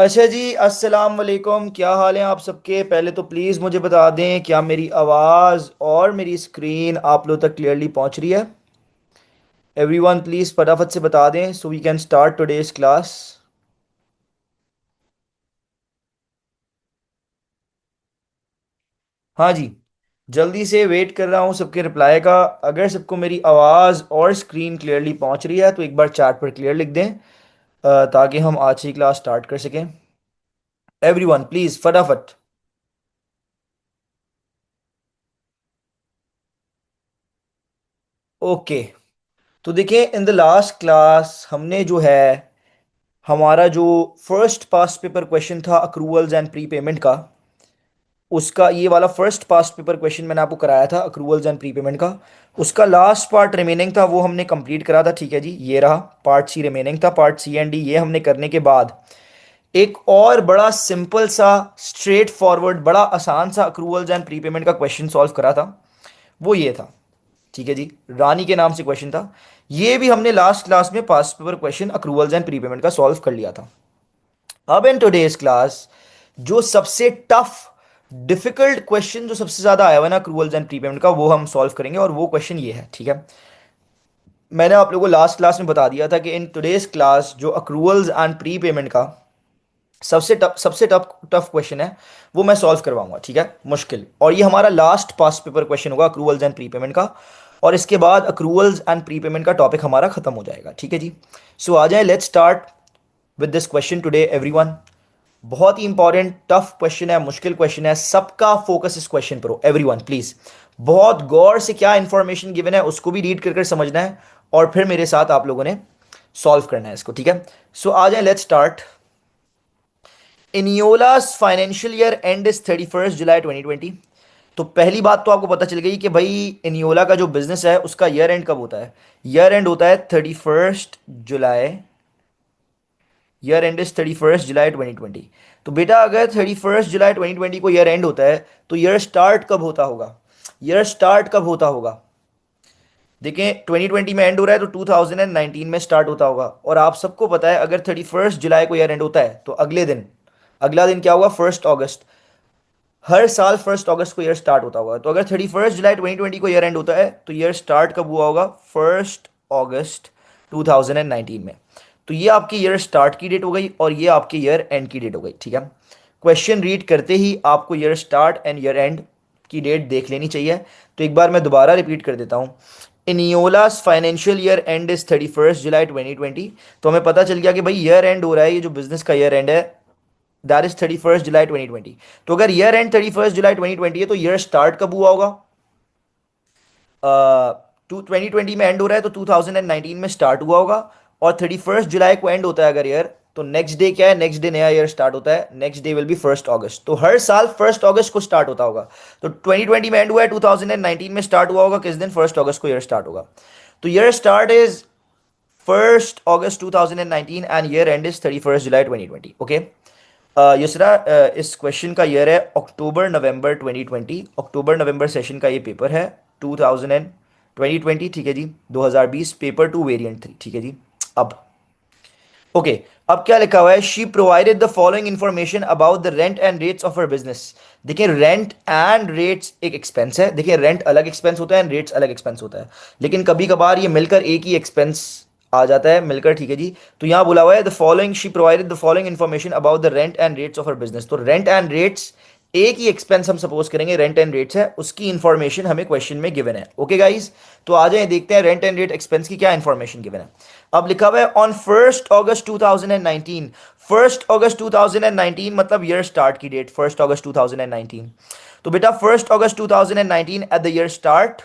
अच्छा जी, अस्सलाम वालेकुम। क्या हाल है आप सबके? पहले तो प्लीज़ मुझे बता दें, क्या मेरी आवाज़ और मेरी स्क्रीन आप लोग तक क्लियरली पहुंच रही है? एवरीवन प्लीज़ फटाफट से बता दें so we can start today's class. हाँ जी, जल्दी से वेट कर रहा हूँ सबके रिप्लाई का। अगर सबको मेरी आवाज़ और स्क्रीन क्लियरली पहुंच रही है तो एक बार चैट पर क्लियर लिख दें, ताकि हम आज की क्लास स्टार्ट कर सकें। एवरीवन प्लीज़ फटाफट। ओके, तो देखिए, इन द लास्ट क्लास हमने जो है हमारा जो फर्स्ट पास्ट पेपर क्वेश्चन था अक्रूवल्स एंड प्री पेमेंट का, उसका ये वाला फर्स्ट पास्ट पेपर क्वेश्चन मैंने आपको कराया था अक्रूवल्स एंड प्री पेमेंट का। उसका लास्ट पार्ट रिमेनिंग था, वो हमने कंप्लीट करा था। ठीक है जी, ये रहा पार्ट सी रिमेनिंग था, पार्ट सी एंड डी। ये हमने करने के बाद एक और बड़ा सिंपल सा स्ट्रेट फॉरवर्ड बड़ा आसान सा अक्रूवल्स एंड प्री पेमेंट का क्वेश्चन सॉल्व करा था। वो ये था। ठीक है जी, रानी के नाम से क्वेश्चन था। ये भी हमने लास्ट क्लास में past paper question accruals and pre payment का सॉल्व कर लिया था। अब इन टुडेज क्लास जो सबसे टफ डिफिकल्ट क्वेश्चन जो सबसे ज्यादा आया हुआ है ना अक्रूवल्स एंड प्रीपेमेंट का, वो हम सॉल्व करेंगे। और वो क्वेश्चन ये है। ठीक है, मैंने आप लोगों को लास्ट क्लास में बता दिया था कि इन टुडेज क्लास जो अक्रूवल्स एंड प्री पेमेंट का सबसे टफ टफ क्वेश्चन है, वो मैं सॉल्व करवाऊंगा। ठीक है, मुश्किल। और ये हमारा लास्ट पास्ट पेपर क्वेश्चन होगा अक्रूवल्स एंड प्री पेमेंट का। और इसके बाद अक्रूवल्स एंड प्री पेमेंट का टॉपिक हमारा खत्म हो जाएगा। ठीक है जी, सो आ जाए, let's start with this question today everyone. बहुत ही इंपॉर्टेंट टफ क्वेश्चन है, मुश्किल क्वेश्चन है। सबका फोकस इस क्वेश्चन पर हो एवरीवन प्लीज। बहुत गौर से क्या इंफॉर्मेशन गिवन है उसको भी रीड कर कर समझना है, और फिर मेरे साथ आप लोगों ने सॉल्व करना है इसको। ठीक है, सो आ जाए, let's start. Eniola's financial year end is 31 जुलाई 2020। तो पहली बात तो आपको पता चल गई कि भाई इनियोला का जो बिजनेस है उसका ईयर एंड कब होता है। ईयर एंड होता है 31 जुलाई। ईयर एंड इज 31 जुलाई 2020। तो बेटा अगर 31 जुलाई 2020 को ईयर एंड होता है तो ईयर स्टार्ट कब होता होगा? ईयर स्टार्ट कब होता होगा? देखें, 2020 में एंड हो रहा है तो 2019 में स्टार्ट होता होगा। और आप सबको पता है अगर 31 जुलाई को ईयर एंड होता है तो अगले दिन, अगला दिन क्या होगा? 1 अगस्त। हर साल 1 अगस्त को ईयर स्टार्ट होता होगा। तो अगर 31 जुलाई 2020 को ईयर एंड होता है तो ईयर स्टार्ट कब हुआ होगा? 1 अगस्त 2019 में। तो ये आपकी ईयर स्टार्ट की डेट हो गई और ये आपकी ईयर एंड की डेट हो गई। ठीक है, क्वेश्चन रीड करते ही आपको year start and year end की डेट देख लेनी चाहिए। तो एक बार मैं दोबारा रिपीट कर देता हूँ। इनियोलास फाइनेंशियल ईयर एंड इज 31 जुलाई 2020। तो हमें पता चल गया कि भाई ईयर एंड हो रहा है, ये जो बिजनेस का ईयर एंड है, दैट इज 31 जुलाई 2020। तो अगर ईयर एंड 31 जुलाई 2020 है तो ईयर स्टार्ट कब हुआ होगा? टू 2020 में एंड हो रहा है तो 2019 में स्टार्ट हुआ होगा। और 31 जुलाई को एंड होता है अगर ईयर, तो नेक्स्ट डे क्या है? नेक्स्ट डे नया ईयर स्टार्ट होता है, नेक्स्ट डे विल बी 1 अगस्त। तो हर साल 1 अगस्त को स्टार्ट होता होगा। तो 2020 में एंड हुआ है, 2019 में स्टार्ट हुआ होगा किस दिन? 1 अगस्त को ईयर स्टार्ट होगा। तो ईयर स्टार्ट इज 1 अगस्त 2019 and year end is 31 July 2020। Okay, Yusra, इस क्वेश्चन का ईयर है अक्टूबर नवंबर 2020। अक्टूबर नवंबर सेशन का ये पेपर है 2020। ठीक है जी, 2020 पेपर टू वेरिएंट 3। ठीक है जी, अब ओके, अब क्या लिखा हुआ है? She provided the following information about the rent and rates of her business. देखिए, रेंट एंड रेट्स एक एक्सपेंस है। देखिए, रेंट अलग एक्सपेंस होता है एंड रेट्स अलग एक्सपेंस होता है, लेकिन कभी कभार ये मिलकर एक ही एक्सपेंस आ जाता है मिलकर। ठीक है जी, तो यहाँ बोला हुआ है the following, she provided the following information about the rent and rates of her business. तो रेंट एंड रेट्स एक ही एक्सपेंस हम सपोज करेंगे रेंट एंड रेट्स है, उसकी इंफॉर्मेशन हमें क्वेश्चन में गिवन है। ओके गाइस, तो आ जाए देखते हैं रेंट एंड रेट एक्सपेंस की क्या इंफॉर्मेशन गिवन है। अब लिखा हुआ है ऑन 1 अगस्त 2019। 1 अगस्त 2019 मतलब ईयर स्टार्ट की डेट 1 अगस्त 2019। तो बेटा 1 अगस्त 2019 at the year start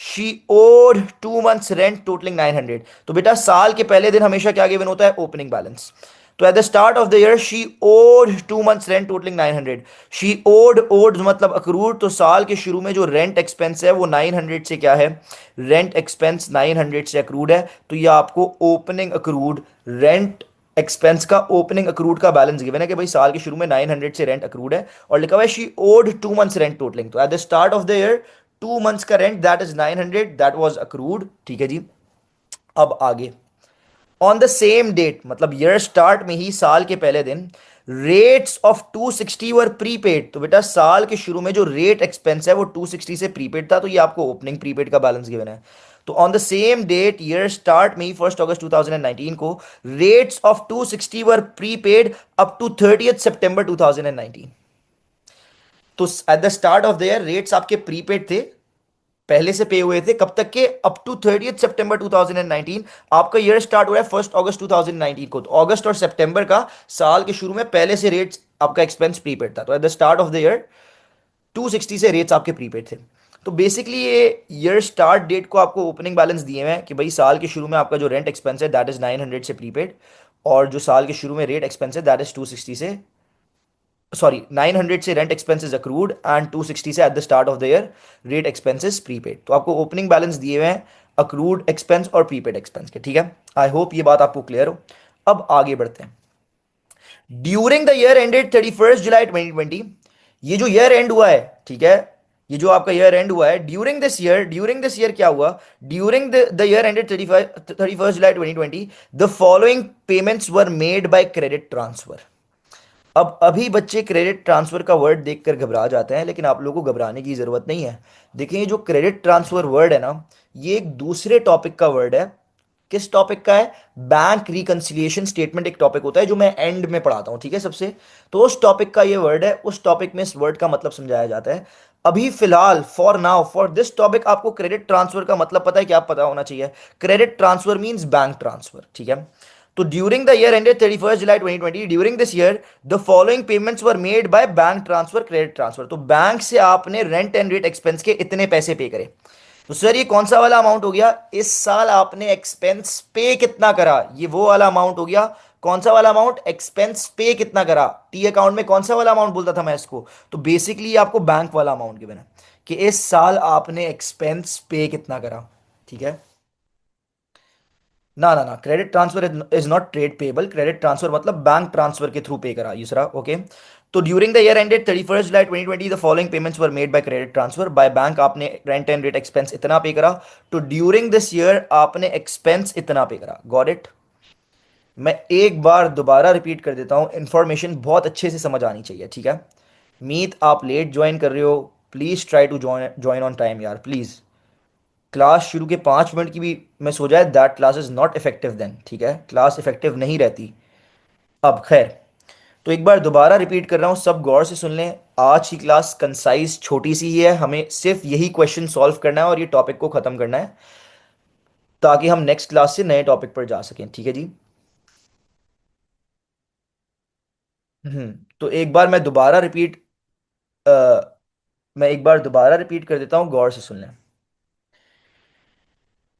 she owed 2 months rent totalling 900। तो बेटा साल के पहले दिन हमेशा क्या गिवन होता है? Opening balance. तो at the start of the year she owed 2 months rent totalling 900। She owed मतलब अक्रूड। तो साल के शुरू में जो रेंट एक्सपेंस है वो 900 से क्या है? रेंट एक्सपेंस 900 से अक्रूड है। तो ये आपको ओपनिंग अक्रूड रेंट एक्सपेंस का ओपनिंग अक्रूड का बैलेंस गिवन है कि भाई साल के शुरू में 900 से रेंट अक्रूड है। और लिखा हुआ है she owed 2 months rent totalling. तो at the start of the year 2 months का rent that is 900, that was accrued. ठीक है जी, अब आगे। ऑन द सेम डेट मतलब ईयर स्टार्ट में ही साल के पहले दिन रेट्स ऑफ 260 वर प्रीपेड, तो बेटा साल के शुरू में जो रेट एक्सपेंस है वो 260 से प्रीपेड था, तो ये आपको ओपनिंग प्रीपेड का बैलेंस गिवन है। तो on the same date year start में ही 1 अगस्त 2019 को rates of 260 were prepaid up to 30 सितंबर 2019। तो at the start of the year rates आपके प्रीपेड थे, पहले से पे हुए थे, कब तक के, अप टू 30 सितंबर 2019। आपका ईयर स्टार्ट हो रहा है 1 अगस्त 2019 को, तो अगस्त और सितंबर का साल के शुरू में पहले से रेट्स आपका एक्सपेंस प्रीपेड था, तो at the start of the year 260 से रेट्स आपके प्रीपेड थे। तो बेसिकली ये ईयर स्टार्ट डेट को आपको ओपनिंग बैलेंस दिए हुए हैं कि भाई साल के शुरू में आपका जो रेंट एक्सपेंस है दैट इज 900 से प्रीपेड, और जो साल के शुरू में रेट एक्सपेंस है दैट इज 260 से, सॉरी 900 से रेंट एक्सपेंसेस अक्रूड एंड 260 से eight the start of the year rate expenses prepaid. तो आपको ओपनिंग बैलेंस दिए हुए हैं अक्रूड एक्सपेंस और प्रीपेड एक्सपेंस के, ठीक है। आई होप ये बात आपको क्लियर हो। अब आगे बढ़ते हैं। ड्यूरिंग द ईयर एंडेड 31 जुलाई 2020, ये जो ईयर एंड हुआ है, ठीक है, ये जो आपका ईयर एंड हुआ है, ड्यूरिंग दिस ईयर क्या हुआ, during the year ended 31 July 2020 the following payments were made by credit transfer. अब अभी बच्चे क्रेडिट ट्रांसफर का वर्ड देखकर घबरा जाते हैं, लेकिन आप लोगों को घबराने की जरूरत नहीं है। देखिए ये जो क्रेडिट ट्रांसफर वर्ड है ना, ये एक दूसरे टॉपिक का वर्ड है। किस टॉपिक का है? बैंक रिकंसिलिएशन स्टेटमेंट एक टॉपिक होता है जो मैं एंड में पढ़ाता हूं, ठीक है, सबसे। तो उस टॉपिक का ये वर्ड है, उस टॉपिक में इस वर्ड का मतलब समझाया जाता है। अभी फिलहाल for now for this topic आपको क्रेडिट ट्रांसफर का मतलब पता है, क्या पता होना चाहिए? Credit transfer means bank transfer, ठीक है। तो during the year ended 31 July 2020, during this year the following payments were made by bank transfer credit transfer. तो बैंक से आपने रेंट एंड रेट एक्सपेंस के इतने पैसे पे करे। तो सर ये कौन सा वाला अमाउंट हो गया? इस साल आपने एक्सपेंस पे कितना करा, ये वो वाला अमाउंट हो गया। कौन सा वाला अमाउंट? एक्सपेंस पे कितना करा। टी अकाउंट में कौन सा वाला अमाउंट बोलता था मैं इसको? तो बेसिकली आपको बैंक वाला अमाउंट गिवन है कि इस साल आपने एक्सपेंस पे कितना करा, ठीक है। ना ना ना, credit transfer is not trade payable. Credit transfer मतलब बैंक ट्रांसफर के थ्रू पे करा, यूसरा, ओके। तो during the year ended 31 July 2020 the following payments were made by credit transfer. By bank आपने रेंट एंड रेट एक्सपेंस इतना पे करा, तो ड्यूरिंग दिस ईयर आपने एक्सपेंस इतना पे करा। Got it? मैं एक बार दोबारा रिपीट कर देता हूं, इंफॉर्मेशन बहुत अच्छे से समझ आनी चाहिए, ठीक है। मीत आप लेट ज्वाइन कर रहे हो, please try to join on time यार, प्लीज। क्लास शुरू के 5 मिनट की भी मैं सो जाए, that class is not effective then, ठीक है, क्लास इफेक्टिव नहीं रहती। अब खैर, तो एक बार दोबारा रिपीट कर रहा हूँ, सब गौर से सुन लें। आज की क्लास कंसाइज छोटी सी ही है, हमें सिर्फ यही क्वेश्चन सॉल्व करना है और ये टॉपिक को खत्म करना है, ताकि हम नेक्स्ट क्लास से नए टॉपिक पर जा सकें, ठीक है जी। तो एक बार मैं दोबारा रिपीट मैं एक बार दोबारा रिपीट कर देता हूँ, गौर से सुन लें।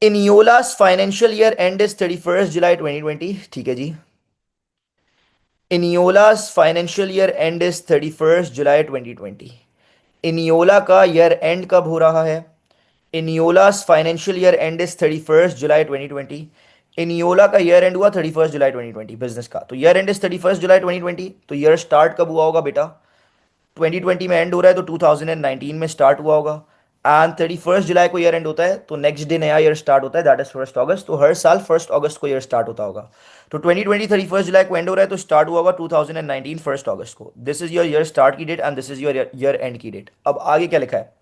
इनियोलास फाइनेंशियल ईयर एंड इज 31 जुलाई 2020, ठीक है जी। इनियोलास फाइनेंशियल ईयर एंड इज 31 जुलाई 2020। इनियोला का ईयर एंड कब हो रहा है? इनियोलास फाइनेंशियल ईयर एंड इज 31 जुलाई 2020। इनियोला का ईयर एंड हुआ 31 जुलाई 2020 बिजनेस का, तो ईयर एंड इज 31 जुलाई 2020। तो ईयर स्टार्ट कब हुआ होगा बेटा? 2020 में एंड हो रहा है तो 2019 में स्टार्ट हुआ होगा। एंड 31 जुलाई को ईयर एंड होता है तो नेक्स्ट डे नया ईयर स्टार्ट होता है, दैट इज 1 अगस्त। तो हर साल 1 अगस्त को ईयर स्टार्ट होता होगा। तो 2020 31 जुलाई को एंड हो रहा है तो स्टार्ट हुआ होगा 2019 1 अगस्त को। This is your year start की date and this is your year end की डेट। अब आगे क्या लिखा है?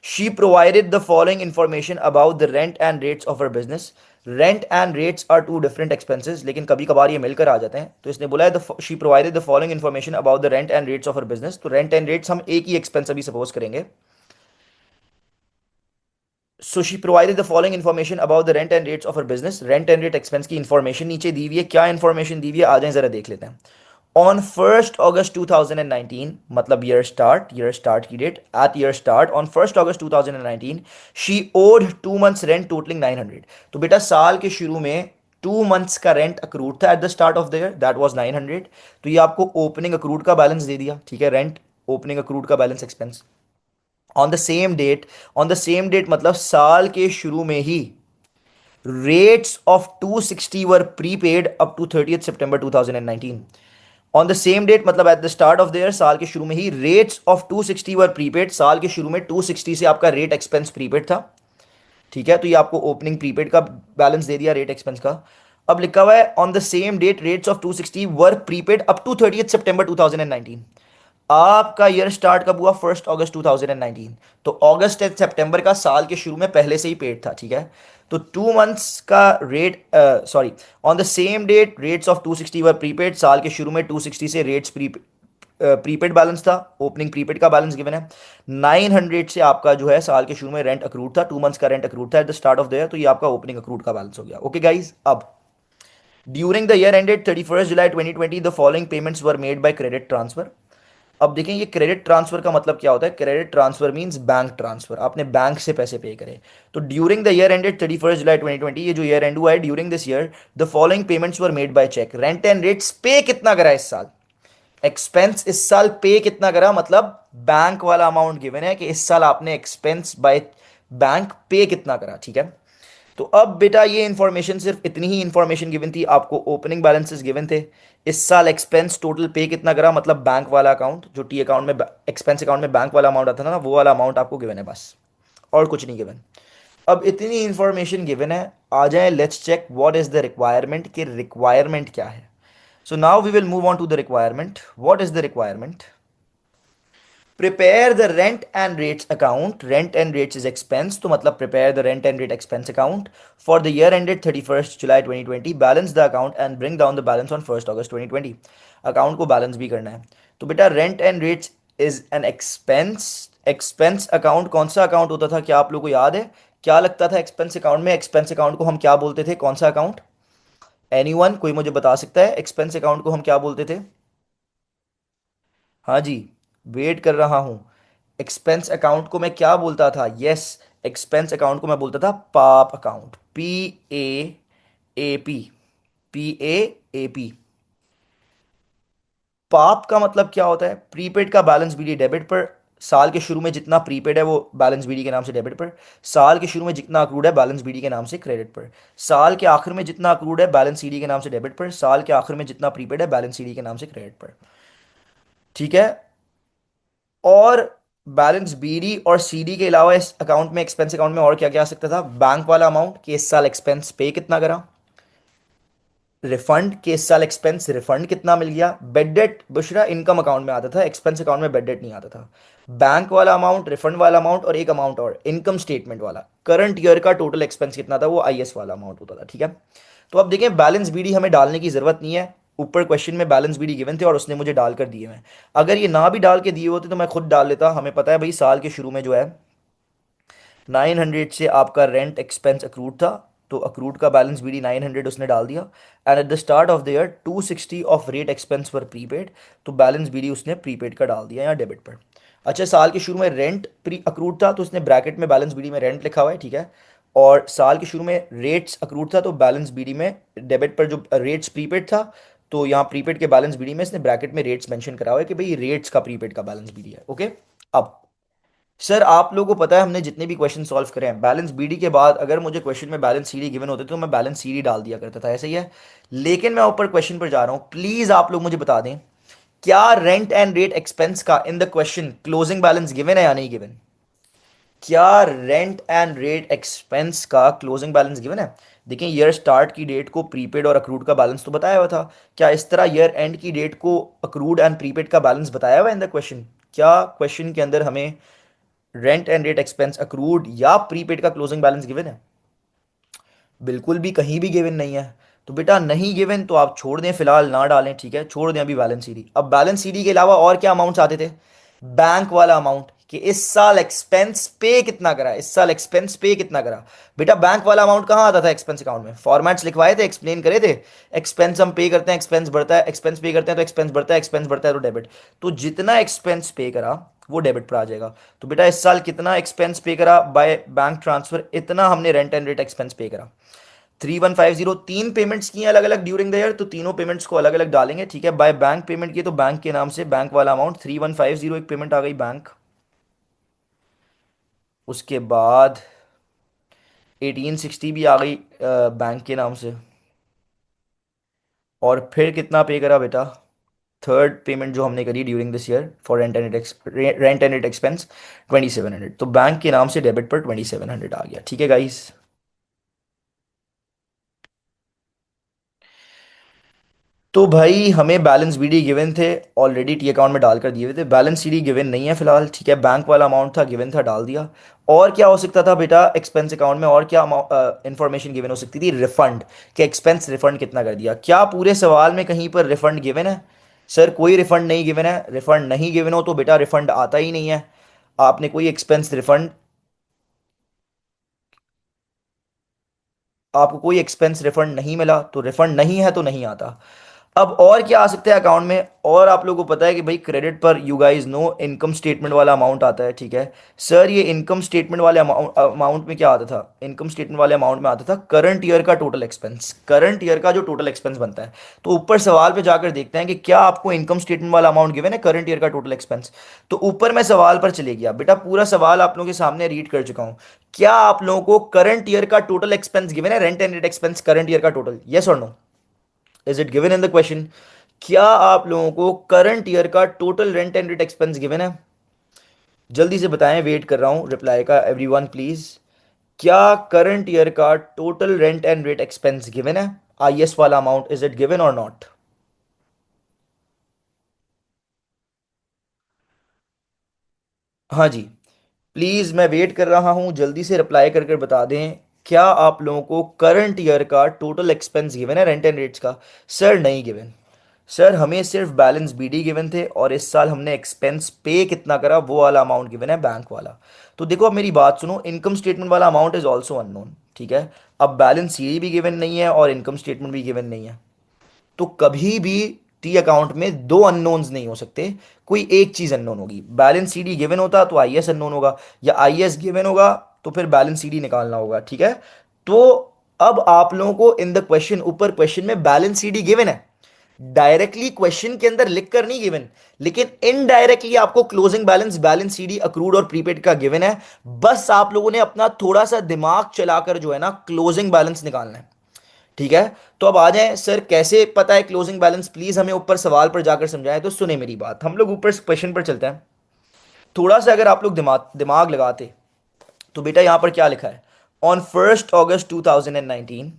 She provided the following information about the rent and rates of her business. Rent and rates are two different expenses, लेकिन कभी कभार ये मिलकर आ जाते हैं। तो इसने बोला है she provided the following information about the rent and rates of her business. तो रेंट एंड रेट्स हम एक ही एक्सपेंस अभी सपोज करेंगे। So she provided the following information about the rent and rates of her business. Rent and rate expense की information नीचे दी हुई है। क्या इंफॉर्मेशन दी हुई है, आ जाए जरा देख लेते हैं। ऑन 1 अगस्त 2019, मतलब ईयर स्टार्ट की date, at year start on 1 अगस्त 2019 she owed 2 months rent totalling 900। तो बेटा साल के शुरू में 2 मंथ्स का रेंट अक्रूड था at the start of the year, that was 900। तो ये आपको ओपनिंग अक्रूड का बैलेंस दे दिया, ठीक है, रेंट ओपनिंग अक्रूड का balance expense. On the same date मतलब साल के शुरू में ही rates of 260 were prepaid up to 30 September 2019। On the same date मतलब at the start of the year, साल के शुरू में ही रेट्स ऑफ 260 वर प्रीपेड। साल के शुरू में 260 से आपका रेट एक्सपेंस प्रीपेड था, ठीक है। तो ये आपको ओपनिंग प्रीपेड का बैलेंस दे दिया रेट एक्सपेंस का। अब लिखा हुआ है on the same date rates of 260 were prepaid up to 30 सितंबर 2019। आपका ईयर स्टार्ट कब हुआ? 1 अगस्त 2019। तो अगस्त एंड सितंबर का साल के शुरू में पहले से ही पेड था, ठीक है। तो 2 मंथ्स का rate, sorry, on the same date rates of 260 were prepaid, साल के शुरू में 260 से रेट्स प्रीपेड बैलेंस था, ओपनिंग प्रीपेड का बैलेंस गिवन है। 900 से आपका जो है साल के शुरू में रेंट अक्रूड था, 2 मंथ्स का रेंट अक्रूड था at the start of the year, तो ये आपका ओपनिंग अक्रूड का बैलेंस हो गया। ओके गाइज, अब during the year ended 31 July 2020 the following payments were made by credit transfer. अब देखें ये क्रेडिट ट्रांसफर का मतलब क्या होता है। Credit transfer means bank transfer, आपने बैंक से पैसे पे करे। तो ड्यूरिंग द ईयर एंडेड 31 जुलाई 2020, ये जो ईयर एंड हुआ है, during this year the following payments were made by cheque. Rent and rates pay कितना करा इस साल? एक्सपेंस इस साल पे कितना करा, मतलब बैंक वाला अमाउंट गिवन है कि इस साल आपने एक्सपेंस बाय बैंक पे कितना करा, ठीक है। तो अब बेटा ये इंफॉर्मेशन, सिर्फ इतनी ही इंफॉर्मेशन गिवन थी आपको, ओपनिंग बैलेंसेस गिवन थे। इस साल एक्सपेंस टोटल पे कितना करा, मतलब बैंक वाला अकाउंट, जो टी अकाउंट में, एक्सपेंस अकाउंट में बैंक वाला अमाउंट आता था ना, वो वाला अमाउंट आपको गिवन है बस, और कुछ नहीं गिवन। अब इतनी इंफॉर्मेशन गिवन है, आ जाए let's check what is the requirement, कि रिक्वायरमेंट क्या है। So now we will move on to the requirement. What is the requirement? Prepare the rent and rates account. Rent and rates is expense, तो मतलब prepare the rent and rate expense account for the year ended 31 July 2020। Balance the account and bring down the balance on 1 अगस्त 2020। Account को balance भी करना है। तो बेटा rent and rates is an expense. Expense account कौन सा account होता था, क्या आप लोगों को याद है? क्या लगता था एक्सपेंस अकाउंट में? एक्सपेंस अकाउंट को हम क्या बोलते थे, कौन सा अकाउंट? एनीवन, कोई मुझे बता सकता है एक्सपेंस अकाउंट को हम क्या बोलते थे? हाँ जी, वेट कर रहा हूँ। एक्सपेंस अकाउंट को मैं क्या बोलता था? यस, एक्सपेंस अकाउंट को मैं बोलता था पाप account, P A A P, P A A P। पाप का मतलब क्या होता है? प्रीपेड का बैलेंस बीडी डेबिट पर, साल के शुरू में जितना प्रीपेड है वो बैलेंस बीडी के नाम से डेबिट पर, साल के शुरू में जितना अक्रूड है बैलेंस बीडी के नाम से क्रेडिट पर, साल के आखिर में जितना अक्रूड है बैलेंस सीडी के नाम से डेबिट पर, साल के आखिर में जितना प्रीपेड है बैलेंस सीडी के नाम से क्रेडिट पर, ठीक है। और बैलेंस बीडी और सीडी के अलावा इस अकाउंट में, एक्सपेंस अकाउंट में और क्या क्या आ सकता था? बैंक वाला अमाउंट, कि इस साल एक्सपेंस पे कितना करा। रिफंड, कि इस साल एक्सपेंस रिफंड कितना मिल गया। Bed date Bushra income account में आता था, एक्सपेंस अकाउंट में बेड डेट नहीं आता था। बैंक वाला अमाउंट, रिफंड वाला अमाउंट, और एक अमाउंट और इनकम स्टेटमेंट वाला, करंट ईयर का टोटल एक्सपेंस कितना था, वो आईएस वाला अमाउंट होता था, ठीक है। तो अब देखें बैलेंस बीडी हमें डालने की जरूरत नहीं है। ऊपर क्वेश्चन में बैलेंस बीडी गिवन थे और उसने मुझे डाल कर दिए हैं। अगर ये ना भी डाल के दिए होते तो मैं खुद डाल लेता। हमें पता है भाई साल के शुरू में जो है 900 से आपका रेंट एक्सपेंस अक्रूड था, तो अक्रूड का बैलेंस बीडी 900 उसने डाल दिया। And eight the start of the year 260 of rate expense for prepaid, तो बैलेंस बीडी उसने प्रीपेड का डाल दिया या डेबिट पर। अच्छा, साल के शुरू में रेंट प्री अक्रूड था, तो उसने ब्रैकेट में बैलेंस बीडी में रेंट लिखा हुआ है, ठीक है। और साल के शुरू में रेट्स अक्रूड था, तो बैलेंस बीडी में डेबिट पर जो रेट्स प्रीपेड था, तो यहाँ प्रीपेड के बैलेंस बीडी में इसने ब्रैकेट में रेट्स मेंशन करा हुआ है कि भाई रेट्स का प्रीपेड का बैलेंस बीडी है। ओके, अब सर आप लोगों को पता है हमने जितने भी क्वेश्चन सॉल्व करे हैं, बैलेंस बीडी के बाद अगर मुझे क्वेश्चन में बैलेंस सीडी गिवन होते तो मैं बैलेंस सीडी डाल दिया करता था, ऐसा ही है। लेकिन मैं ऊपर क्वेश्चन पर जा रहा हूं, प्लीज आप लोग मुझे बता दें, क्या रेंट एंड रेट एक्सपेंस का इन the question closing balance given है या नहीं गिवन? क्या रेंट एंड रेट एक्सपेंस का क्लोजिंग बैलेंस गिवन है? देखिए ईयर स्टार्ट की डेट को प्रीपेड और अक्रूड का बैलेंस तो बताया हुआ था। क्या इस तरह ईयर एंड की डेट को अक्रूड एंड प्रीपेड का बैलेंस बताया हुआ है इन द क्वेश्चन? क्या क्वेश्चन के अंदर हमें rent and rate expense accrued या प्रीपेड का क्लोजिंग बैलेंस गिवन है? बिल्कुल भी कहीं भी गिवन नहीं है। तो बेटा नहीं गिवन तो आप छोड़ दें, फिलहाल ना डालें, ठीक है, छोड़ दें अभी बैलेंस सीडी। अब बैलेंस सीडी के अलावा और क्या अमाउंट्स आते थे? बैंक वाला अमाउंट, कि इस साल एक्सपेंस पे कितना करा, इस साल एक्सपेंस पे कितना करा। बेटा बैंक वाला अमाउंट कहाँ आता था एक्सपेंस अकाउंट में? फॉर्मेट्स लिखवाए थे, एक्सप्लेन करे थे। एक्सपेंस हम पे करते हैं, एक्सपेंस बढ़ता है, एक्सपेंस पे करते हैं तो एक्सपेंस बढ़ता है, एक्सपेंस बढ़ता है तो डेबिट। तो जितना एक्सपेंस पे करा वो डेबिट पर आ जाएगा। तो बेटा इस साल कितना एक्सपेंस पे करा बाय बैंक ट्रांसफर, इतना हमने रेंट एंड रेट एक्सपेंस पे करा। 3150, तीन पेमेंट्स की अलग अलग ड्यूरिंग द ईयर, तो तीनों पेमेंट्स को अलग अलग डालेंगे, ठीक है। बाय बैंक पेमेंट की तो बैंक के नाम से बैंक वाला अमाउंट 3150 एक पेमेंट आ गई बैंक। उसके बाद 1860 भी आ गई बैंक के नाम से। और फिर कितना पे करा बेटा? थर्ड पेमेंट जो हमने करी during this year for rent and expense 2700, तो बैंक के नाम से डेबिट पर 2700 आ गया, ठीक है गाइस। तो भाई हमें बैलेंस बीडी गिवन थे, ऑलरेडी टी अकाउंट में डालकर दिए हुए थे। बैलेंस सीडी गिवन नहीं है फिलहाल, ठीक है। बैंक वाला अमाउंट था, गिवन था, डाल दिया। और क्या हो सकता था बेटा एक्सपेंस अकाउंट में, और क्या इंफॉर्मेशन गिवन हो सकती थी? रिफंड, कि एक्सपेंस रिफंड कितना कर दिया। क्या पूरे सवाल में कहीं पर रिफंड गिवन है? सर कोई रिफंड नहीं गिवन है। रिफंड नहीं गिवन हो तो बेटा रिफंड आता ही नहीं है। आपने कोई एक्सपेंस रिफंड, आपको कोई एक्सपेंस रिफंड नहीं मिला, तो रिफंड नहीं है तो नहीं आता। अब और क्या आ सकता है अकाउंट में? और आप लोगों को पता है कि भाई क्रेडिट पर you guys know income statement वाला अमाउंट आता है, ठीक है। सर ये इनकम स्टेटमेंट वाले अमाउंट में क्या आता था? इनकम स्टेटमेंट वाले अमाउंट में आता था करंट ईयर का टोटल एक्सपेंस, करंट ईयर का जो टोटल एक्सपेंस बनता है। तो ऊपर सवाल पे जाकर देखते हैं कि क्या आपको इनकम स्टेटमेंट वाला अमाउंट गिवन है, करंट ईयर का टोटल एक्सपेंस। तो ऊपर मैं सवाल पर चले गया बेटा, पूरा सवाल आप लोगों के सामने रीड कर चुका हूं। क्या आप लोगों को करंट ईयर का टोटल एक्सपेंस गिवन है? Rent and rent expense current year का टोटल, यस और no? Is it given in the question? क्या आप लोगों को करंट ईयर का total rent and rent expense given है? जल्दी से बताएं, वेट कर रहा हूं रिप्लाई का, एवरीवन प्लीज। क्या करंट ईयर का total rent and rate expense given है? आईएस वाला अमाउंट, इज इट गिवन और नॉट? हाँ जी, प्लीज मैं वेट कर रहा हूं, जल्दी से रिप्लाई कर कर बता दें। क्या आप लोगों को करंट ईयर का टोटल एक्सपेंस गिवन है रेंट एंड रेट्स का? सर नहीं गिवन। सर हमें सिर्फ बैलेंस बीडी गिवन थे, और इस साल हमने एक्सपेंस पे कितना करा वो वाला अमाउंट गिवन है, बैंक वाला। तो देखो अब मेरी बात सुनो, इनकम स्टेटमेंट वाला अमाउंट इज ऑल्सो अननोन, ठीक है। अब बैलेंस सीडी भी गिवन नहीं है और इनकम स्टेटमेंट भी गिवन नहीं है। तो कभी भी टी अकाउंट में दो अननोन्स नहीं हो सकते, कोई एक चीज अननोन होगी। बैलेंस सीडी गिवन होता तो आईएस अननोन होगा, या आईएस गिवन होगा तो फिर बैलेंस सीडी निकालना होगा, ठीक है। तो अब आप लोगों को इन द क्वेश्चन, ऊपर क्वेश्चन में बैलेंस सीडी गिवन है, डायरेक्टली क्वेश्चन के अंदर लिख कर नहीं गिवन, लेकिन इनडायरेक्टली आपको closing balance, balance CD, accrued और प्रीपेड का गिवन है। बस आप लोगों ने अपना थोड़ा सा दिमाग चलाकर जो है ना क्लोजिंग बैलेंस निकालना है, ठीक है। तो अब आ जाएं, सर कैसे पता है क्लोजिंग बैलेंस? प्लीज हमें ऊपर सवाल पर जाकर समझाएं। तो सुने मेरी बात, हम लोग ऊपर क्वेश्चन पर चलते हैं। थोड़ा सा अगर आप लोग दिमाग दिमाग लगाते, तो बेटा यहां पर क्या लिखा है? ऑन 1 अगस्त 2019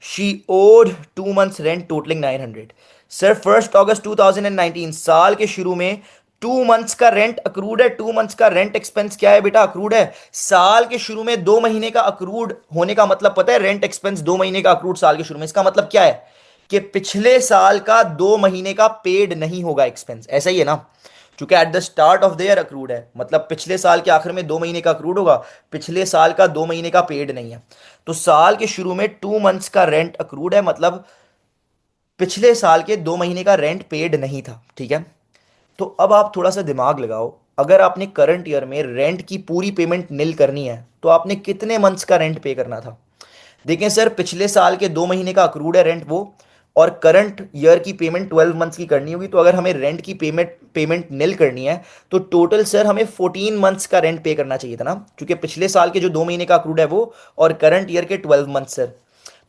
she owed 2 months rent totalling 900। Sir 1 अगस्त 2019 साल के शुरू में 2 मंथ्स का रेंट अक्रूड है। 2 मंथ्स का रेंट एक्सपेंस क्या है बेटा? अक्रूड है। साल के शुरू में 2 महीने का अक्रूड होने का मतलब पता है? रेंट एक्सपेंस 2 महीने का अक्रूड साल के शुरू में, इसका मतलब क्या है? कि पिछले साल का 2 महीने का पेड नहीं होगा एक्सपेंस, ऐसा ही है ना। क्योंकि eight the start of the year accrued है, मतलब पिछले साल के आखिर में 2 महीने का अक्रूड होगा, पिछले साल का 2 महीने का पेड नहीं है। तो साल के शुरू में 2 मंथ्स का रेंट अक्रूड है, मतलब पिछले साल के 2 महीने का रेंट पेड नहीं था, ठीक है। तो अब आप थोड़ा सा दिमाग लगाओ, अगर आपने करंट ईयर में रेंट की पूरी पेमेंट निल करनी है तो आपने कितने मंथ्स का रेंट पे करना था? देखें सर, पिछले साल के 2 महीने का अक्रूड है रेंट वो, और करंट ईयर की पेमेंट 12 मंथ्स की करनी होगी। तो अगर हमें रेंट की पेमेंट पेमेंट निल करनी है तो टोटल सर हमें 14 मंथ्स का रेंट पे करना चाहिए था ना, क्योंकि पिछले साल के जो 2 महीने का अक्रूड है वो, और करंट ईयर के 12 मंथ्स सर।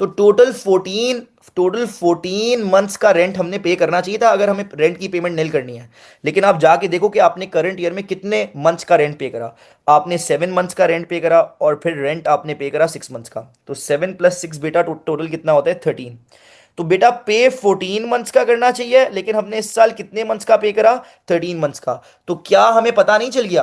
तो टोटल 14 मंथ्स का रेंट हमने पे करना चाहिए था अगर हमें रेंट की पेमेंट निल करनी है। लेकिन आप जाके देखो कि आपने करंट ईयर में कितने मंथ्स का रेंट पे करा। आपने 7 मंथ्स का रेंट पे करा, और फिर रेंट आपने पे करा 6 मंथ्स का। तो 7 + 6 बेटा टोटल कितना होता है? 13। तो बेटा पे 14 मंथ्स का करना चाहिए, लेकिन हमने इस साल कितने मंथ्स का पे करा? 13 मंथ्स का। तो क्या हमें पता नहीं चल गया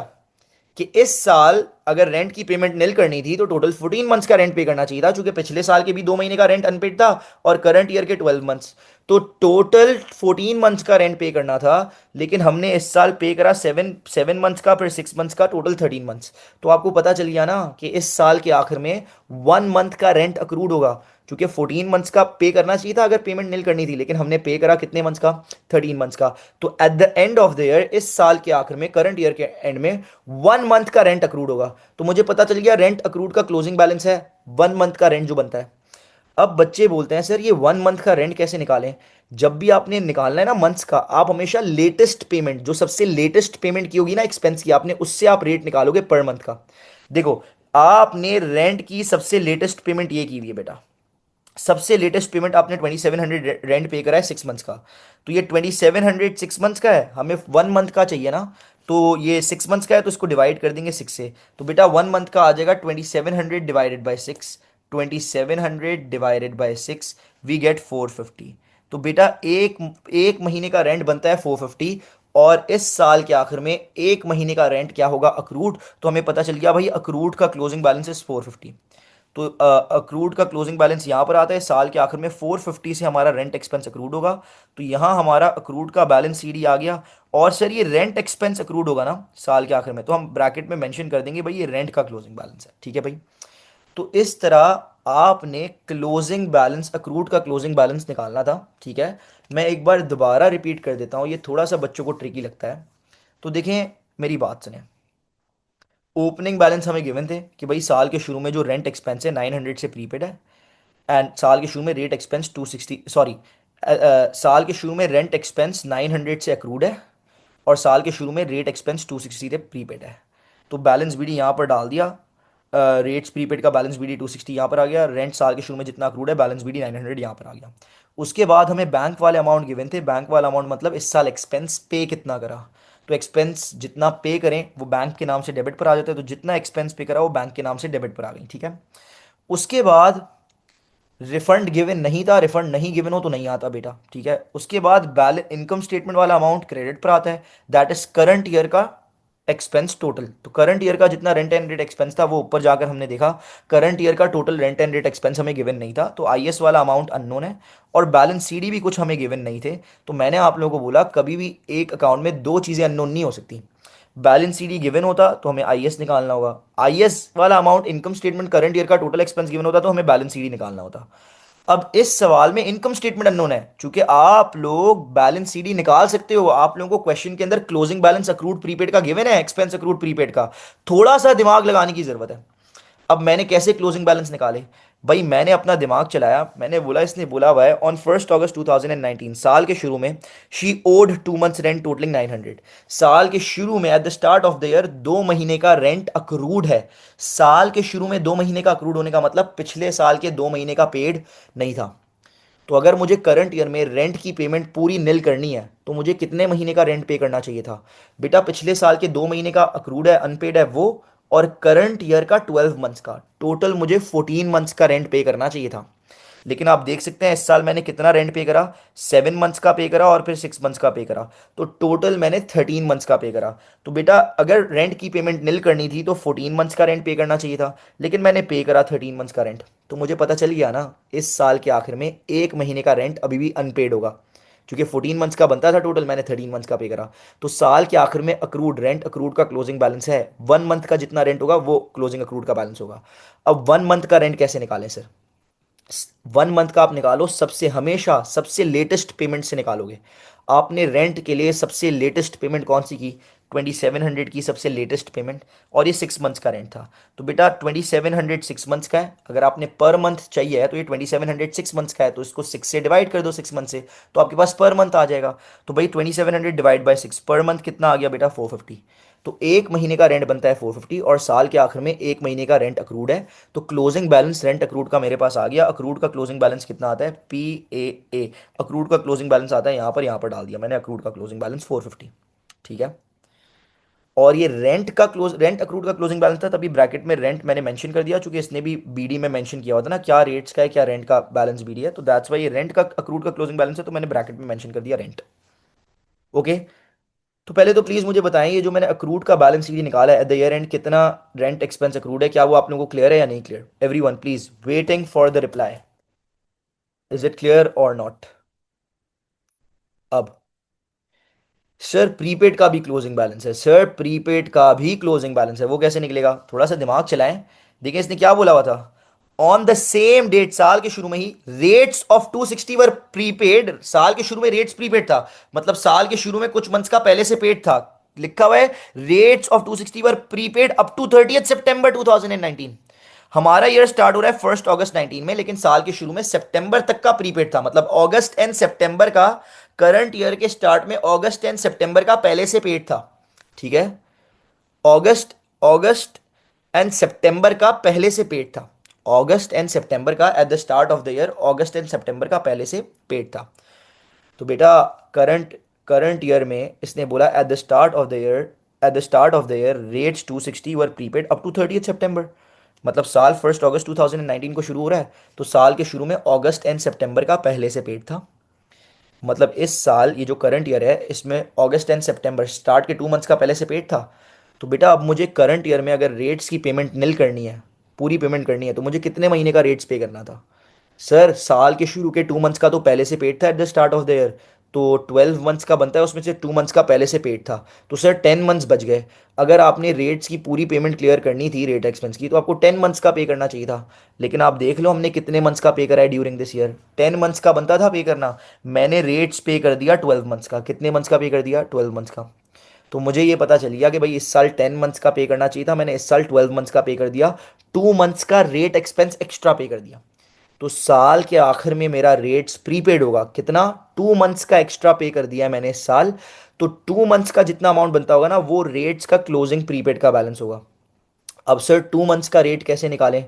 कि इस साल अगर रेंट की पेमेंट निल करनी थी तो टोटल 14 मंथ्स का रेंट पे करना चाहिए था, क्योंकि पिछले साल के भी 2 महीने का रेंट अनपेड था, और करंट ईयर के 12 मंथ्स। तो टोटल 14 मंथ्स का रेंट पे करना था, लेकिन हमने इस साल पे करा 7 7 मंथ्स का, फिर 6 मंथ्स का, टोटल 13 मंथ्स। तो आपको पता चल गया ना कि इस साल के आखिर में 1 मंथ का रेंट अक्रूड होगा, क्योंकि 14 मंथ्स का पे करना चाहिए था अगर पेमेंट निल करनी थी, लेकिन हमने पे करा कितने मंथ्स का? 13 मंथ्स का। तो at the end of the year, इस साल के आखिर में, करंट ईयर के एंड में 1 मंथ का रेंट अक्रूड होगा। तो मुझे पता चल गया रेंट अक्रूड का क्लोजिंग बैलेंस है 1 मंथ का रेंट जो बनता है। अब बच्चे बोलते हैं सर ये 1 मंथ का रेंट कैसे निकालें? जब भी आपने निकालना है ना मंथ्स का, आप हमेशा लेटेस्ट पेमेंट, जो सबसे लेटेस्ट पेमेंट की होगी ना एक्सपेंस की आपने, उससे आप रेट निकालोगे पर मंथ का। देखो, आपने रेंट की सबसे लेटेस्ट पेमेंट ये की हुई है बेटा, सबसे लेटेस्ट पेमेंट आपने 2700 रेंट पे करा है 6 मंथ्स का। तो ये 2700 6 मंथ्स का है, हमें 1 मंथ का चाहिए ना। तो ये 6 मंथ्स का है, तो इसको डिवाइड कर देंगे 6 से। तो बेटा 1 मंथ का आ जाएगा 2700 divided by 6। 2700 divided by 6, we get 450। तो बेटा एक एक महीने का रेंट बनता है 450, और इस साल के आखिर में एक महीने का रेंट क्या होगा, अक्रूड। तो हमें पता चल गया भाई अक्रूड का क्लोजिंग बैलेंस इज 450। तो अक्रूड का क्लोजिंग बैलेंस यहाँ पर आता है, साल के आखिर में 450 से हमारा रेंट एक्सपेंस अक्रूड होगा। तो यहाँ हमारा अक्रूड का बैलेंस सीडी आ गया। और सर ये रेंट एक्सपेंस अक्रूड होगा ना साल के आखिर में, तो हम ब्रैकेट में मेंशन कर देंगे भाई ये रेंट का क्लोजिंग बैलेंस है, ठीक है भाई। तो इस तरह आपने क्लोजिंग बैलेंस, अक्रूड का क्लोजिंग बैलेंस निकालना था, ठीक है। मैं एक बार दोबारा रिपीट कर देता हूँ, ये थोड़ा सा बच्चों को ट्रिकी लगता है। तो देखें, मेरी बात सुने। ओपनिंग बैलेंस हमें गिवन थे कि भाई साल के शुरू में जो रेंट एक्सपेंस है 900 से प्रीपेड है, एंड साल के शुरू में रेट एक्सपेंस 260, सॉरी, साल के शुरू में रेंट एक्सपेंस 900 से अक्रूड है, और साल के शुरू में रेट एक्सपेंस 260 से प्रीपेड है। तो बैलेंस बीडी यहाँ पर डाल दिया, रेट्स प्रीपेड का बैलेंस बीडी 260 यहाँ पर आ गया, रेंट साल के शुरू में जितना अक्रूड है बैलेंस बीडी 900 यहाँ पर आ गया। उसके बाद हमें बैंक वाले अमाउंट गिवन थे, बैंक वाला अमाउंट मतलब इस साल एक्सपेंस पे कितना करा। तो एक्सपेंस जितना पे करें वो बैंक के नाम से डेबिट पर आ जाता है, तो जितना एक्सपेंस पे करा वो बैंक के नाम से डेबिट पर आ गई, ठीक है। उसके बाद रिफंड गिवन नहीं था, रिफंड नहीं गिवन हो तो नहीं आता बेटा, ठीक है। उसके बाद बैलेंस इनकम स्टेटमेंट वाला अमाउंट क्रेडिट पर आता है, दैट इज करंट ईयर का एक्सपेंस टोटल। तो करंट ईयर का जितना रेंट एंड रेट एक्सपेंस था वो ऊपर जाकर हमने देखा, करंट ईयर का total rent and rate expense हमें गिवन नहीं था, तो आईएस वाला अमाउंट अननोन है। और बैलेंस सीडी भी कुछ हमें गिवन नहीं थे। तो मैंने आप लोगों को बोला कभी भी एक अकाउंट में दो चीज़ें अननोन नहीं हो सकती। बैलेंस सीडी गिवन होता तो हमें आईएस निकालना होगा, आईएस वाला amount income statement current year का टोटल एक्सपेंस गिवन होता तो हमें बैलेंस सीडी निकालना होता। अब इस सवाल में इनकम स्टेटमेंट अननोन है, चूंकि आप लोग बैलेंस सीडी निकाल सकते हो, आप लोगों को क्वेश्चन के अंदर क्लोजिंग बैलेंस अक्रूड प्रीपेड का गिवन है, एक्सपेंस अक्रूड प्रीपेड का, थोड़ा सा दिमाग लगाने की जरूरत है। अब मैंने कैसे क्लोजिंग बैलेंस निकाले, भाई मैंने अपना दिमाग चलाया, मैंने बोला इसने बोला हुआ है ऑन 1 अगस्त 2019 साल के शुरू में she owed 2 months rent totalling 900। साल के शुरू में at the start of the year 2 महीने का रेंट अक्रूड है। साल के शुरू में 2 महीने का अक्रूड होने का मतलब पिछले साल के 2 महीने का पेड नहीं था। तो अगर मुझे करंट ईयर में रेंट की पेमेंट पूरी निल करनी है तो मुझे कितने महीने का रेंट पे करना चाहिए था, बेटा पिछले साल के 2 महीने का अक्रूड है, अनपेड है वो, और करंट ईयर का 12 मंथ्स का, टोटल मुझे 14 मंथ्स का रेंट पे करना चाहिए था। लेकिन आप देख सकते हैं इस साल मैंने कितना रेंट पे करा, 7 मंथ्स का पे करा और फिर 6 मंथ्स का पे करा, तो टोटल मैंने 13 मंथ्स का पे करा। तो बेटा अगर रेंट की पेमेंट निल करनी थी तो 14 मंथ्स का रेंट पे करना चाहिए था, लेकिन मैंने पे करा 13 मंथ्स का रेंट। तो मुझे पता चल गया ना इस साल के आखिर में एक महीने का रेंट अभी भी अनपेड होगा, क्योंकि 14 मंथ्स का बनता था टोटल, मैंने 13 मंथ्स का पे करा। तो साल के आखिर में अक्रूड रेंट, अक्रूड का क्लोजिंग बैलेंस है, 1 मंथ का जितना रेंट होगा वो क्लोजिंग अक्रूड का बैलेंस होगा। अब 1 मंथ का रेंट कैसे निकालें सर, 1 मंथ का आप निकालो सबसे, हमेशा सबसे लेटेस्ट पेमेंट से निकालोगे। आपने रेंट के लिए सबसे लेटेस्ट पेमेंट कौन सी की, 2700 की सबसे लेटेस्ट पेमेंट, और ये 6 मंथ्स का रेंट था। तो बेटा 2700 6 मंथ्स का है, अगर आपने पर मंथ चाहिए है तो ये 2700 6 मंथ्स का है, तो इसको 6 से डिवाइड कर दो 6 मंथ से, तो आपके पास पर मंथ आ जाएगा। तो भाई 2700 डिवाइड बाई 6, पर मंथ कितना आ गया बेटा 450। तो एक महीने का रेंट बनता है 450, और साल के आखिर में एक महीने का रेंट अक्रूड है। तो क्लोजिंग बैलेंस रेंट अक्रूड का मेरे पास आ गया। अक्रूड का क्लोजिंग बैलेंस कितना आता है, पी ए, अक्रूड का क्लोजिंग बैलेंस आता है यहाँ पर डाल दिया मैंने अक्रूड का क्लोजिंग बैलेंस 450, ठीक है। और ये रेंट अक्रूड का क्लोजिंग बैलेंस था, तभी ब्रैकेट में रेंट मैंने मेंशन कर दिया, चूंकि इसने भी बीडी में मेंशन किया होता ना क्या रेट्स का है क्या रेंट का बैलेंस बीडी है, तो दैट्स वाई ये रेंट का अक्रूड का क्लोजिंग बैलेंस है, तो मैंने ब्रैकेट में मेंशन कर दिया रेंट। ओके। तो पहले तो प्लीज मुझे बताएं ये जो मैंने अक्रूड का बैलेंस शीट निकाला है एट द ईयर एंड, कितना रेंट एक्सपेंस अक्रूड है, क्या वो आप लोगों को क्लियर है या नहीं clear, everyone please waiting for the reply, is it clear और नॉट। अब सर प्रीपेड का भी क्लोजिंग बैलेंस है, सर प्रीपेड का भी क्लोजिंग बैलेंस है, वो कैसे निकलेगा, थोड़ा सा दिमाग चलाएं। देखिए इसने क्या बोला हुआ था, ऑन द सेम डेट, साल के शुरू में ही रेट्स ऑफ 260 वर प्रीपेड, साल के शुरू में रेट्स प्रीपेड था, मतलब साल के शुरू में कुछ मंथ्स का पहले से पेड था, लिखा हुआ है rates of 260 were prepaid up to 30 सितंबर 2019। हमारा ईयर स्टार्ट हो रहा है 1 अगस्त 19 में, लेकिन साल के शुरू में सितंबर तक का प्रीपेड था, मतलब अगस्त एंड सितंबर का, करंट ईयर के स्टार्ट में अगस्त एंड सितंबर का पहले से पेड था, ठीक है। अगस्त अगस्त एंड सितंबर का पहले से पेड था, अगस्त एंड सितंबर का at the start of the year, August and September का पहले से पेड था। तो बेटा करंट करंट ईयर में इसने बोला at the start of the year, at the start of the year rates 260 were prepaid up to 30 सितंबर, मतलब साल 1 अगस्त 2019 को शुरू हो रहा है, तो साल के शुरू में अगस्त एंड सितंबर का पहले से पेड था। मतलब इस साल ये जो करंट ईयर है इसमें अगस्त एंड सितंबर स्टार्ट के 2 मंथ्स का पहले से पेड था। तो बेटा अब मुझे करंट ईयर में अगर रेट्स की पेमेंट निल करनी है, पूरी पेमेंट करनी है, तो मुझे कितने महीने का रेट्स पे करना था? सर साल के शुरू के 2 मंथ्स का तो पहले से पेड था at the start of the year. तो 12 मंथ्स का बनता है, उसमें से 2 मंथ्स का पहले से पेड था। तो सर 10 मंथ्स बच गए। अगर आपने रेट्स की पूरी पेमेंट क्लियर करनी थी रेट एक्सपेंस की, तो आपको 10 मंथ्स का पे करना चाहिए था। लेकिन आप देख लो हमने कितने मंथ्स का पे करा है ड्यूरिंग दिस ईयर। 10 मंथ्स का बनता था पे करना, मैंने रेट्स पे कर दिया 12 मंथ्स का। कितने मंथ्स का पे कर दिया? 12 मंथ्स का। तो मुझे ये पता चल गया कि भाई इस साल 10 मंथ्स का पे करना चाहिए था, मैंने इस साल 12 मंथ्स का पे कर दिया। 2 मंथ्स का रेट एक्सपेंस एक्स्ट्रा पे कर दिया। तो साल के आखिर में मेरा रेट्स प्रीपेड होगा कितना? 2 मंथ्स का एक्स्ट्रा पे कर दिया है मैंने इस साल। तो 2 मंथ्स का जितना अमाउंट बनता होगा ना, वो रेट्स का क्लोजिंग प्रीपेड का बैलेंस होगा। अब सर 2 मंथ्स का रेट कैसे निकालें?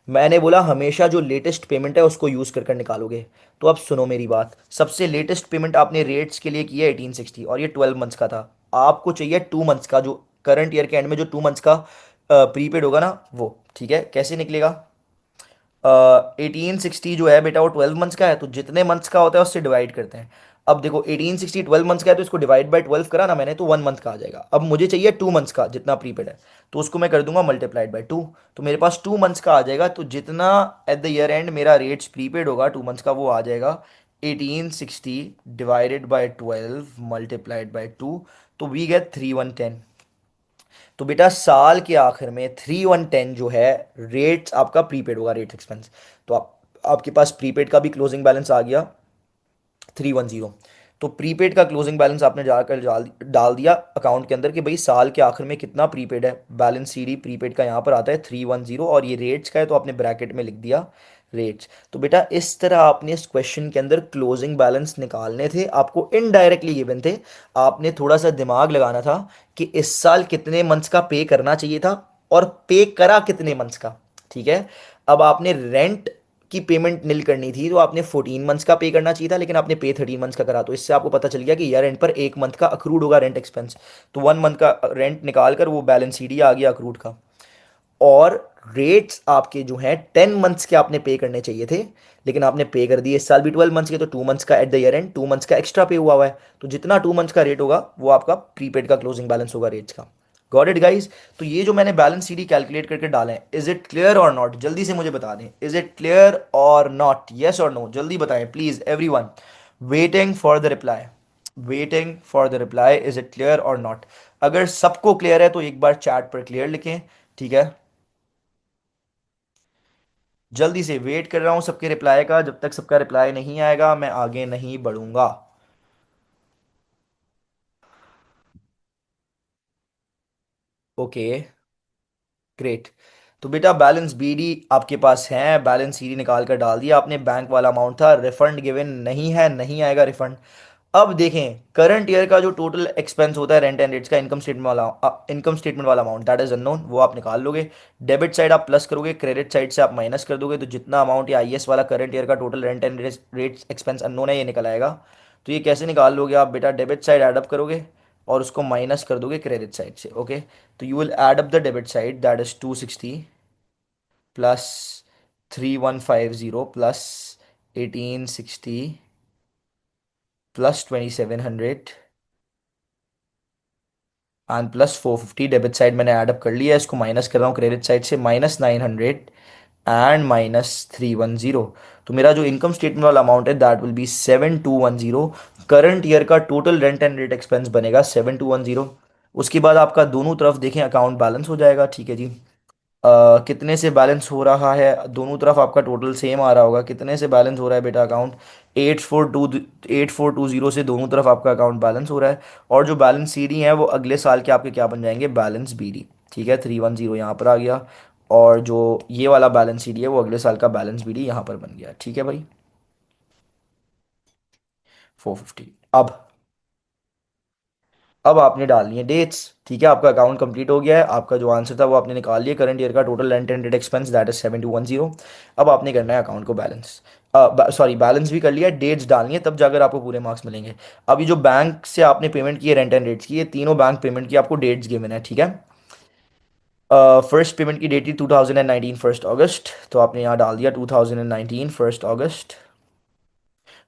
मैंने बोला हमेशा जो लेटेस्ट पेमेंट है उसको यूज़ कर कर निकालोगे। तो अब सुनो मेरी बात, सबसे लेटेस्ट पेमेंट आपने रेट्स के लिए की है 1860, और ये 12 मंथ्स का था। आपको चाहिए 2 मंथ्स का, जो करंट ईयर के एंड में जो 2 मंथ्स का प्रीपेड होगा ना वो। ठीक है, कैसे निकलेगा? 1860 जो है बेटा वो 12 मंथ्स का है, तो जितने मंथ्स का होता है उससे डिवाइड करते हैं। अब देखो 1860 12 मंथ्स का है, तो इसको डिवाइड बाय 12 करा ना मैंने, तो 1 मंथ का आ जाएगा। अब मुझे चाहिए 2 मंथ्स का जितना प्रीपेड है, तो उसको मैं कर दूंगा मल्टीप्लाइड बाय 2। तो मेरे पास 2 मंथ्स का आ जाएगा, तो जितना एट द ईयर एंड मेरा रेट्स प्रीपेड होगा 2 मंथ्स का, वो आ जाएगा 1860 डिवाइडेड बाय 12 मल्टीप्लाइड बाय 2। तो वी गेट 3110। तो बेटा साल के आखिर में 3110 जो है रेट्स आपका प्रीपेड होगा, रेट एक्सपेंस। तो आपके पास प्रीपेड का भी क्लोजिंग बैलेंस आ गया 310। तो प्रीपेड का क्लोजिंग बैलेंस आपने जाकर डाल डाल दिया अकाउंट के अंदर कि भाई साल के आखिर में कितना प्रीपेड है। बैलेंस सीडी प्रीपेड का यहाँ पर आता है 310, और ये रेट्स का है तो आपने ब्रैकेट में लिख दिया रेट्स। तो बेटा इस तरह आपने इस क्वेश्चन के अंदर क्लोजिंग बैलेंस निकालने थे, आपको इनडायरेक्टली गिवन थे। आपने थोड़ा सा दिमाग लगाना था कि इस साल कितने मंथ्स का पे करना चाहिए था और पे करा कितने मंथ्स का। ठीक है। अब आपने रेंट की पेमेंट निल करनी थी, तो आपने 14 मंथ्स का पे करना चाहिए था, लेकिन आपने पे 13 मंथ्स का करा। तो इससे आपको पता चल गया कि ईयर एंड पर 1 मंथ का अक्रूड होगा रेंट एक्सपेंस। तो 1 मंथ का रेंट निकाल कर वो बैलेंस सीडी आ गया अक्रूड का। और रेट्स आपके जो हैं 10 मंथ्स के आपने पे करने चाहिए थे, लेकिन आपने पे कर दिए इस साल भी 12 मंथ्स के। तो 2 मंथ्स का at the year and 2 months का एक्स्ट्रा पे हुआ है। तो जितना 2 मंथ्स का रेट होगा वो आपका प्रीपेड का क्लोजिंग बैलेंस होगा रेट्स का। Got it guys? तो ये जो मैंने बैलेंस सीडी कैलकुलेट करके डाले हैं, इज इट क्लियर और नॉट? जल्दी से मुझे बता दें, इज इट क्लियर और नॉट? यस और नो, जल्दी बताएं please everyone. Waiting for the reply, waiting for the reply, is it clear और नॉट? अगर सबको क्लियर है तो एक बार चैट पर क्लियर लिखें। ठीक है, जल्दी से वेट कर रहा हूं सबके रिप्लाई का। जब तक सबका रिप्लाई नहीं आएगा मैं आगे नहीं बढ़ूंगा। Okay, great. तो बेटा बैलेंस बीडी आपके पास है, बैलेंस सीडी निकाल कर डाल दिया आपने। बैंक वाला अमाउंट था, रिफंड गिवन नहीं है, नहीं आएगा रिफंड। अब देखें करंट ईयर का जो टोटल एक्सपेंस होता है रेंट एंड रेट्स का, इनकम स्टेटमेंट वाला अमाउंट दैट इज अननोन, वो आप निकाल लोगे। डेबिट साइड आप प्लस करोगे, क्रेडिट साइड से आप माइनस कर दोगे। तो जितना अमाउंट या आईएस वाला करंट ईयर का total rent and rates expense unknown है, ये निकल आएगा। तो ये कैसे निकाल लोगे आप बेटा? डेबिट साइड ऐड अप करोगे और उसको माइनस कर दोगे क्रेडिट साइड से। ओके, तो you will add up the debit side that is 260 plus 3150 plus 1860 plus 2700 and plus 450। Debit side मैंने ऐड अप कर लिया है, इसको माइनस कर रहा हूँ क्रेडिट साइड से, -900 एंड -310। तो मेरा जो इनकम स्टेटमेंट वाला अमाउंट है that will be 7210। Current year का total rent and rate expense बनेगा 7210। उसके बाद आपका दोनों तरफ देखें अकाउंट बैलेंस हो जाएगा। ठीक है जी। कितने से बैलेंस हो रहा है? दोनों तरफ आपका टोटल सेम आ रहा होगा। कितने से बैलेंस हो रहा है बेटा अकाउंट? 8420 से दोनों तरफ आपका अकाउंट बैलेंस हो रहा है। और जो बैलेंस सीडी है वो अगले साल के आपके क्या बन जाएंगे? Balance BD. ठीक है, 310 यहाँ पर आ गया। और जो ये वाला बैलेंस सीडी है वो अगले साल का बैलेंस बीडी यहाँ पर बन गया। ठीक है भाई, 450। अब आपने डालनी है डेट्स। ठीक है, आपका अकाउंट कंप्लीट हो गया है, आपका जो आंसर था वो आपने निकाल लिया। करंट ईयर का total rent and rate expense that is 7210। अब आपने करना है अकाउंट को बैलेंस, सॉरी बैलेंस भी कर लिया, डेट्स डालनी है, तब जाकर आपको पूरे मार्क्स मिलेंगे। अब ये जो बैंक से आपने पेमेंट की है रेंट एंड रेट्स की, ये तीनों बैंक पेमेंट की आपको डेट्स गिवन है। ठीक है, फर्स्ट पेमेंट की डेट थी 2019 1 अगस्त, तो आपने यहाँ डाल दिया 2019 1 अगस्त।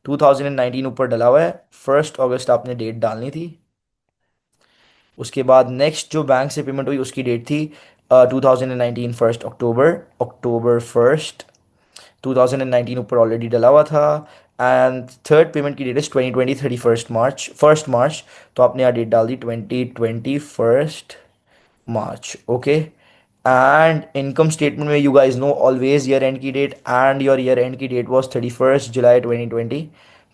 2019 ऊपर डला हुआ है, 1 अगस्त आपने डेट डालनी थी। उसके बाद नेक्स्ट जो बैंक से पेमेंट हुई उसकी डेट थी 2019 1 अक्टूबर, अक्टूबर 1, 2019 ऊपर ऑलरेडी डला हुआ था। एंड थर्ड पेमेंट की डेट इज 2020 31 मार्च, 1 मार्च। तो आपने यहाँ डेट डाल दी 2020 1 March, okay. And income statement में you guys know always year end की date, and your year end की डेट वाज 31 जुलाई 2020।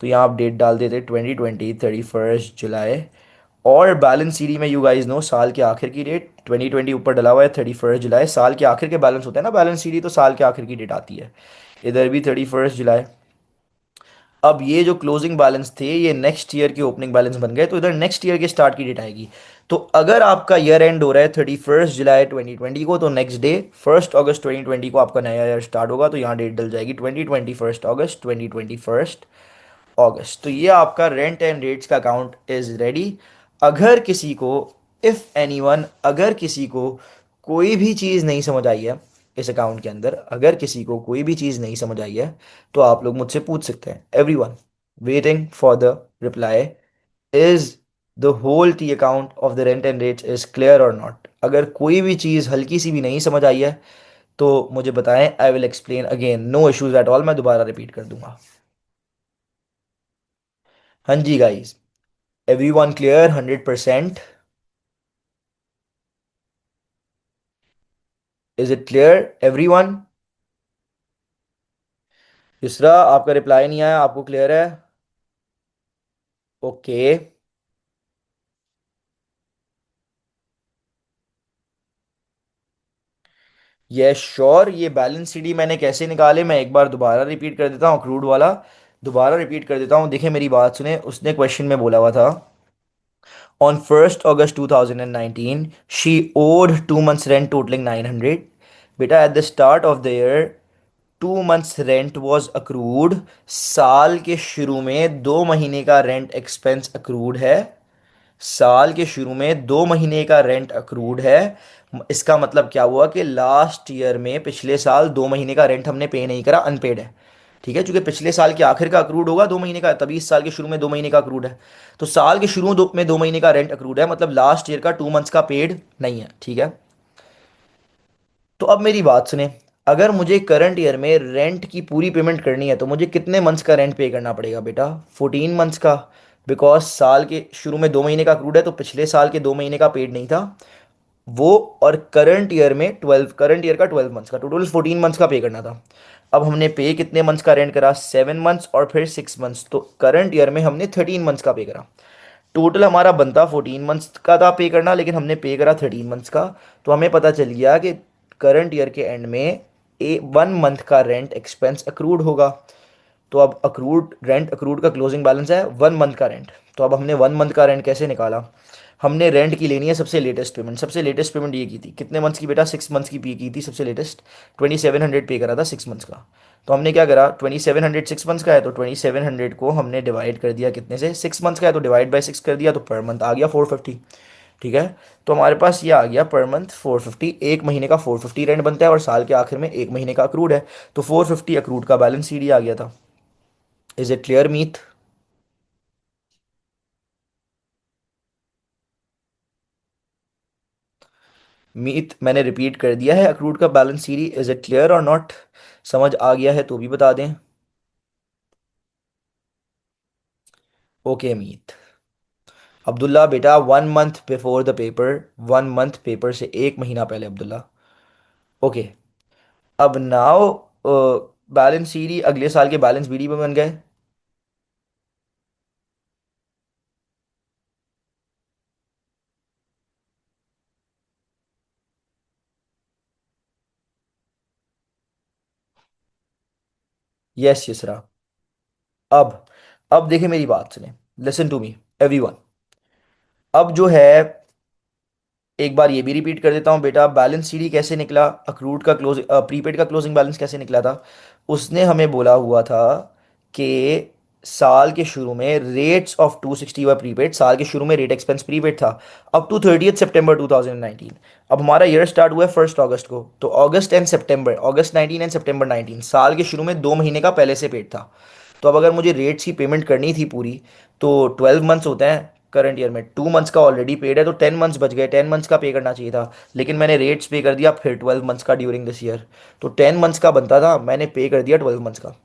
तो यहाँ आप डेट डाल देते 2020 31 जुलाई। और बैलेंस सीरी में यू गाइस नो साल के आखिर की डेट 2020 ऊपर डला हुआ है 31 जुलाई, साल के आखिर के बैलेंस होते हैं ना बैलेंस सीरी, तो साल के आखिर की डेट आती है। इधर भी 31 जुलाई। अब ये जो क्लोजिंग बैलेंस थे ये नेक्स्ट ईयर के ओपनिंग बैलेंस बन गए, तो इधर नेक्स्ट ईयर के स्टार्ट की डेट आएगी। तो अगर आपका ईयर एंड हो रहा है 31 जुलाई 2020 को, तो नेक्स्ट डे 1 अगस्त 2020 को आपका नया ईयर स्टार्ट होगा, तो यहाँ डेट डल जाएगी 2020 1 अगस्त 2020 1 अगस्त। तो ये आपका रेंट एंड रेट्स का अकाउंट इज रेडी। अगर किसी को, इफ एनीवन, अगर किसी को कोई भी चीज़ नहीं समझ आई है इस अकाउंट के अंदर, अगर किसी को कोई भी चीज़ नहीं समझ आई है, तो आप लोग मुझसे पूछ सकते हैं। Everyone waiting for the reply. Is the whole T account of the rent and rates is clear और नॉट? अगर कोई भी चीज़ हल्की सी भी नहीं समझ आई है तो मुझे बताएं, I will explain again, no issues at all, मैं दोबारा रिपीट कर दूंगा। हाँ जी guys, everyone clear 100%? Is it clear everyone? तीसरा आपका रिप्लाई नहीं आया, आपको क्लियर है? ओके। ये श्योर, ये बैलेंस सीडी मैंने कैसे निकाले मैं एक बार दोबारा रिपीट कर देता हूँ, क्रूड वाला दोबारा रिपीट कर देता हूँ। देखिए मेरी बात सुने, उसने क्वेश्चन में बोला हुआ था ऑन 1 अगस्त 2019 she owed 2 months rent totalling 900। बेटा at the start of the year 2 months rent was accrued. साल के शुरू में 2 महीने का रेंट एक्सपेंस अक्रूड है। साल के शुरू में 2 महीने का रेंट अक्रूड है। इसका मतलब क्या हुआ कि लास्ट ईयर में, पिछले साल 2 महीने का रेंट हमने पे नहीं करा, अनपेड है। ठीक है, क्योंकि पिछले साल के आखिर का अक्रूड होगा 2 महीने का, तभी इस साल के शुरू में 2 महीने का अक्रूड है। तो साल के शुरू में 2 महीने का रेंट अक्रूड है, मतलब लास्ट ईयर का 2 मंथ्स का पेड नहीं है। ठीक है, तो अब मेरी बात सुने, अगर मुझे करंट ईयर में रेंट की पूरी पेमेंट करनी है तो मुझे कितने मंथ्स का रेंट पे करना पड़ेगा बेटा? 14 मंथ्स का। बिकॉज साल के शुरू में 2 महीने का अक्रूड है, तो पिछले साल के 2 महीने का पेड नहीं था वो। और करंट ईयर में 12, करंट ईयर का 12 मंथ्स का, टोटल 14 मंथ्स का पे करना था। अब हमने पे कितने मंथ्स का रेंट करा? 7 मंथ्स और फिर 6 मंथ्स, तो करंट ईयर में हमने 13 मंथ्स का पे करा। टोटल हमारा बनता 14 मंथ्स का था पे करना, लेकिन हमने पे करा 13 मंथ्स का। तो हमें पता चल गया कि करंट ईयर के एंड में 1 मंथ का रेंट एक्सपेंस अक्रूड होगा। तो अब अक्रूड रेंट, अक्रूड का क्लोजिंग बैलेंस है 1 मंथ का रेंट। तो अब हमने 1 मंथ का रेंट कैसे निकाला? हमने रेंट की लेनी है सबसे लेटेस्ट पेमेंट। सबसे लेटेस्ट पेमेंट ये की थी कितने मंथ्स की बेटा? 6 मंथ्स की पे की थी सबसे लेटेस्ट। 2700 पे करा था 6 मंथ्स का। तो हमने क्या करा, 2700 6 मंथ्स का है, तो 2700 को हमने डिवाइड कर दिया कितने से? 6 मंथ्स का है तो डिवाइड बाई 6 कर दिया, तो पर मंथ आ गया 450। ठीक है, तो हमारे पास ये आ गया पर मंथ 450। 1 महीने का 450 रेंट बनता है और साल के आखिर में 1 महीने का अक्रूड है, तो 450 अक्रूड का बैलेंस सीडी आ गया था। इज इट क्लियर मीत? मीत मैंने रिपीट कर दिया है अक्रूड का balance CD. Is it clear और नॉट? समझ आ गया है तो भी बता दें। ओके मीत। अब्दुल्ला बेटा 1 month before the paper, 1 month paper से 1 महीना पहले अब्दुल्ला। ओके, अब नाउ बैलेंस सीडी अगले साल के बैलेंस बीडी में बन गए। यस यसरा। अब अब देखिए मेरी बात सुने, लिसन टू मी एवरीवन। अब जो है, एक बार ये भी रिपीट कर देता हूँ बेटा, बैलेंस सीडी कैसे निकला, अक्रूड का क्लोज, प्रीपेड का क्लोजिंग बैलेंस कैसे निकला था? उसने हमें बोला हुआ था कि साल के शुरू में रेट्स ऑफ 260 वर प्रीपेड, साल के शुरू में रेट एक्सपेंस प्रीपेड था अप टू 30 सितंबर 2019। अब हमारा ईयर स्टार्ट हुआ है 1 अगस्त को, तो अगस्त एंड सितंबर, अगस्त 19 एंड सितंबर 19, साल के शुरू में 2 महीने का पहले से पेड था। तो अब अगर मुझे रेट्स की पेमेंट करनी थी पूरी, तो 12 मंथ्स होते हैं करंट ईयर में, 2 मंथ्स का ऑलरेडी पेड है, तो 10 मंथ्स बच गए, 10 मंथ्स का पे करना चाहिए था, लेकिन मैंने रेट्स पे कर दिया फिर 12 मंथ्स का ड्यूरिंग दिस ईयर। तो 10 मंथ्स का बनता था, मैंने पे कर दिया 12 मंथ्स का।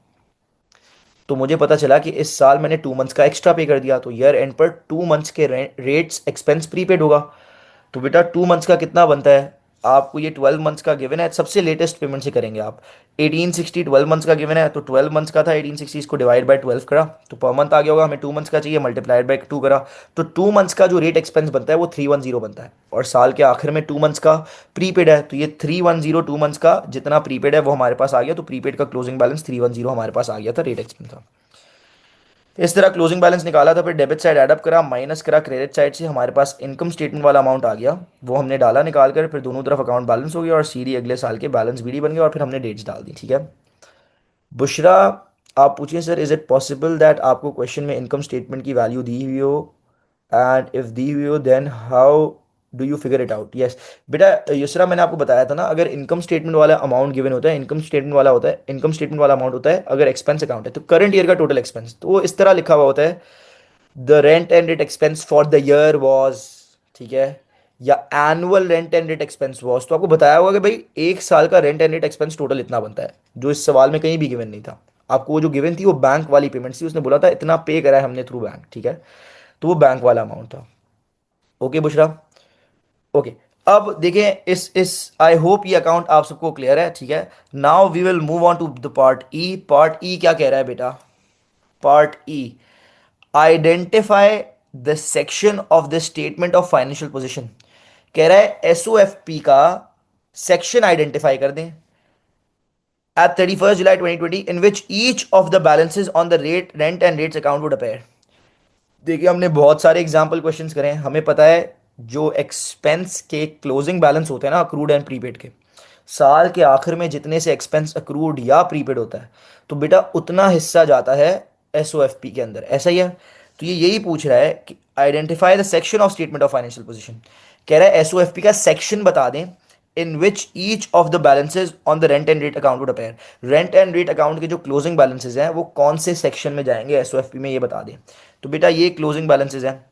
तो मुझे पता चला कि इस साल मैंने 2 मंथ्स का एक्स्ट्रा पे कर दिया, तो ईयर एंड पर 2 मंथ्स के रेट्स एक्सपेंस प्रीपेड होगा। तो बेटा 2 मंथ्स का कितना बनता है, आपको ये 12 मंथ्स का गिवन है, सबसे लेटेस्ट पेमेंट से करेंगे आप। 1860 12 मंथ्स का गिवन है, तो 12 मंथ्स का था 1860, इसको डिवाइड बाय 12 करा तो पर मंथ आ गया होगा, हमें 2 मंथ्स का चाहिए, मल्टीप्लाइड बाय 2 करा, तो 2 मंथ्स का जो रेट एक्सपेंस बनता है वो 310 बनता है। और साल के आखिर में 2 मंथ्स का प्रीपेड है, तो ये 310 2 मंथ्स का जितना प्रीपेड है वो हमारे पास आ गया, तो प्रीपेड का क्लोजिंग बैलेंस 310 हमारे पास आ गया था, रेट एक्सपेंस था। इस तरह क्लोजिंग बैलेंस निकाला था, फिर डेबिट साइड ऐडअप करा, माइनस करा क्रेडिट साइड से, हमारे पास इनकम स्टेटमेंट वाला अमाउंट आ गया, वो हमने डाला निकाल कर, फिर दोनों तरफ अकाउंट बैलेंस हो गया और सीडी अगले साल के बैलेंस बीडी बन गया, और फिर हमने डेट्स डाल दी। ठीक है बुशरा, आप पूछिए sir, is it possible that आपको क्वेश्चन में इनकम स्टेटमेंट की वैल्यू दी हुई हो, एंड इफ दी हुई हो then how do you figure it out? Yes बेटा, युसरा मैंने आपको बताया था ना, अगर इनकम स्टेटमेंट वाला अमाउंट गिवन होता है, इनकम स्टेटमेंट वाला अमाउंट होता है, अगर एक्सपेंस अकाउंट है तो करंट ईयर का टोटल एक्सपेंस, तो वो इस तरह लिखा हुआ होता है, the rent and rate expense for the year was, ठीक है, या annual rent and rate expense was. तो आपको बताया होगा कि भाई एक साल का rent and rate expense total इतना बनता है, जो इस सवाल में कहीं भी गिवन नहीं था। आपको वो जो गिवन थी वो बैंक वाली पेमेंट थी, उसने बोला था इतना पे करा है हमने थ्रू बैंक, ठीक है, तो वो बैंक वाला अमाउंट था। Okay Bushra, okay. अब देखें इस आई होप ये अकाउंट आप सबको क्लियर है, ठीक है। Now we will move on to the part E. Part E क्या कह रहा है बेटा? Part E, identify the section of the statement of financial position. कह रहा है एसओएफपी का सेक्शन आइडेंटिफाई कर दें at 31st July 2020 in which each of the balances on the rent and rates account would appear। देखिए हमने बहुत सारे एग्जाम्पल क्वेश्चंस करे हैं, हमें पता है जो एक्सपेंस के क्लोजिंग बैलेंस होते हैं ना, अक्रूड एंड प्रीपेड के, साल के आखिर में जितने से एक्सपेंस अक्रूड या प्रीपेड होता है, तो बेटा उतना हिस्सा जाता है एसओएफपी के अंदर, ऐसा ही है। तो ये यही पूछ रहा है कि identify the section of statement of financial position. कह रहा है एसओएफपी का सेक्शन बता दें in which each of the balances on the rent and rate account would appear. Rent and rate account के जो क्लोजिंग बैलेंसेज हैं वो कौन से सेक्शन में जाएंगे एसओएफपी में, ये बता दें। तो बेटा ये क्लोजिंग बैलेंसेज हैं।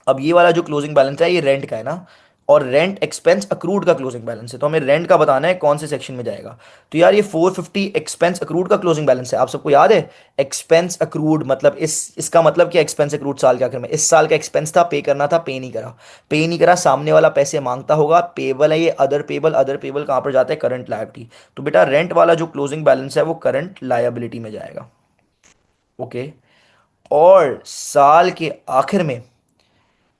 अब ये वाला जो क्लोजिंग बैलेंस है ये रेंट का है ना, और रेंट एक्सपेंस अक्रूड का क्लोजिंग बैलेंस है, तो हमें रेंट का बताना है कौन से सेक्शन में जाएगा। तो यार ये 450 एक्सपेंस अक्रूड का क्लोजिंग बैलेंस है, आप सबको याद है। एक्सपेंस अक्रूड मतलब इसका मतलब क्या, एक्सपेंस अक्रूड साल के आखिर में, इस साल का एक्सपेंस था, पे करना था, पे नहीं करा, पे नहीं करा, सामने वाला पैसे मांगता होगा, पेबल है ये, अदर पेबल, अदर पेबल कहाँ पर जाता है, करंट लायबिलिटी। तो बेटा रेंट वाला जो क्लोजिंग बैलेंस है वो करंट लायबिलिटी में जाएगा। ओके, और साल के आखिर में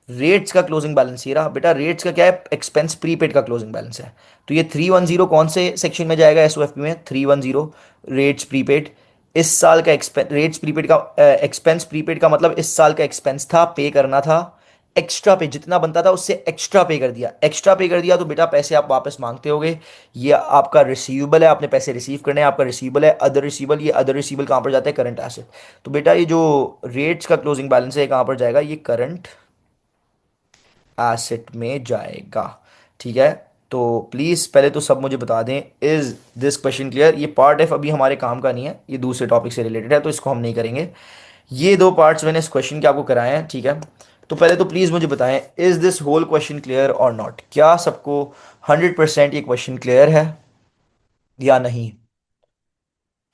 रेट्स का क्लोजिंग बैलेंस ये रहा बेटा, रेट्स का क्या है, एक्सपेंस प्रीपेड का क्लोजिंग बैलेंस है। तो ये 310 कौन से सेक्शन में जाएगा एसओएफपी में, 310 रेट्स प्रीपेड। इस साल का एक्सपेंस, रेट्स प्रीपेड का एक्सपेंस प्रीपेड का मतलब इस साल का एक्सपेंस था, पे करना था, एक्स्ट्रा पे जितना बनता था उससे एक्स्ट्रा पे कर दिया, एक्स्ट्रा पे कर दिया, तो बेटा पैसे आप वापस मांगते होगे, ये आपका रिसीवेबल है, आपने पैसे रिसीव करने हैं, आपका रिसीवेबल है, अदर रिसीवेबल, ये अदर रिसीवेबल कहाँ पर जाता है, करंट एसेट। तो बेटा ये जो रेट्स का क्लोजिंग बैलेंस है कहाँ पर जाएगा, ये करंट एसेट में जाएगा। ठीक है, तो प्लीज़ पहले तो सब मुझे बता दें, इज़ दिस क्वेश्चन क्लियर? ये पार्ट एफ अभी हमारे काम का नहीं है, ये दूसरे टॉपिक से रिलेटेड है, तो इसको हम नहीं करेंगे। ये दो पार्ट्स मैंने इस क्वेश्चन के आपको कराए हैं, ठीक है। तो पहले तो प्लीज़ मुझे बताएं, is this whole question clear और नॉट? क्या सबको 100% ये क्वेश्चन क्लियर है या नहीं?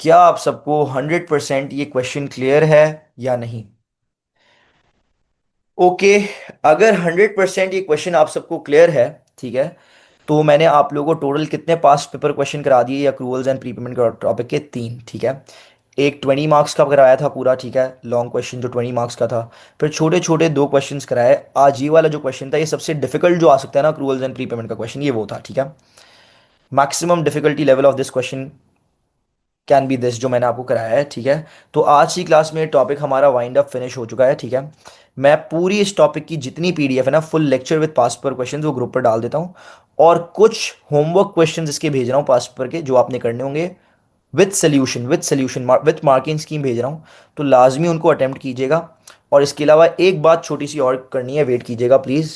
क्या आप सबको 100% ये क्वेश्चन क्लियर है या नहीं? ओके, अगर 100% ये क्वेश्चन आप सबको क्लियर है, ठीक है, तो मैंने आप लोगों को टोटल कितने पास्ट पेपर क्वेश्चन करा दिए या अक्रूवल्स एंड प्रीपेमेंट टॉपिक के, 3, ठीक है। एक 20 मार्क्स का कराया था पूरा, ठीक है, लॉन्ग क्वेश्चन जो 20 मार्क्स का था। फिर छोटे छोटे 2 क्वेश्चंस कराए। आज ये वाला जो क्वेश्चन था ये सबसे डिफिकल्ट जो आ सकता है ना अक्रूवल्स एंड प्रीपेमेंट का क्वेश्चन, ये वो था, ठीक है। Maximum difficulty level of this question can be this, जो मैंने आपको कराया है, ठीक है। तो आज की क्लास में टॉपिक हमारा वाइंड अप फिनिश हो चुका है, ठीक है। मैं पूरी इस टॉपिक की जितनी पीडीएफ है ना, full lecture with past paper questions वो ग्रुप पर डाल देता हूँ, और कुछ होमवर्क क्वेश्चंस इसके भेज रहा हूँ पास्ट पेपर के, जो आपने करने होंगे with solution with marking scheme भेज रहा हूँ, तो लाजमी उनको अटेम्प्ट कीजिएगा। और इसके अलावा एक बात छोटी सी और करनी है, वेट कीजिएगा प्लीज़।